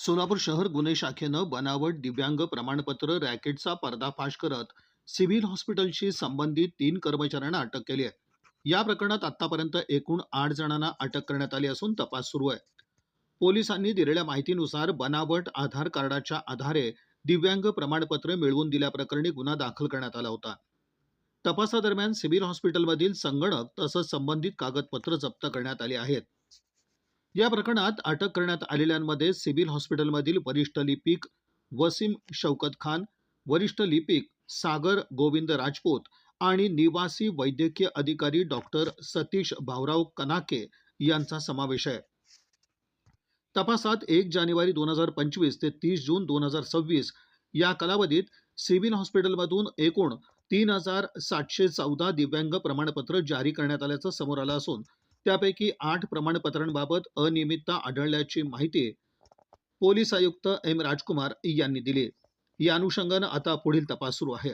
सोलापूर शहर गुन्हे शाखेनं बनावट दिव्यांग प्रमाणपत्र रॅकेटचा पर्दाफाश करत सिव्हिल हॉस्पिटलशी संबंधित 3 कर्मचाऱ्यांना अटक केली आहे। या प्रकरणात आतापर्यंत एकूण 8 जणांना अटक करण्यात आली असून तपास सुरू आहे। पोलिसांनी दिलेल्या माहितीनुसार बनावट आधार कार्डाच्या आधारे दिव्यांग प्रमाणपत्र मिळवून दिल्याप्रकरणी गुन्हा दाखल करण्यात आला होता। तपासादरम्यान सिव्हिल हॉस्पिटलमधील संगणक तसंच संबंधित कागदपत्र जप्त करण्यात आली आहेत। या प्रकरणात अटक करण्यात आलेल्यांमध्ये सिव्हिल हॉस्पिटलमधील वरिष्ठ लिपिक वसीम शौकत खान, वरिष्ठ लिपिक सागर गोविंद राजपूत आणि निवासी वैद्यकीय अधिकारी डॉक्टर सतीश भाऊराव कनाके यांचा समावेश आहे। तपासात 1 जानेवारी 2025 ते 30 जून 2026 या कालावधीत सिव्हिल हॉस्पिटलमधून एकूण 3714 दिव्यांग प्रमाणपत्र जारी करण्यात आल्याचं समोर आलं असून त्यापैकी 8 प्रमाणपत्रांबाबत अनियमितता आढळल्याची माहिती पोलीस आयुक्त एम राजकुमार यांनी दिली। या अनुषंगानं आता पुढील तपास सुरू आहे।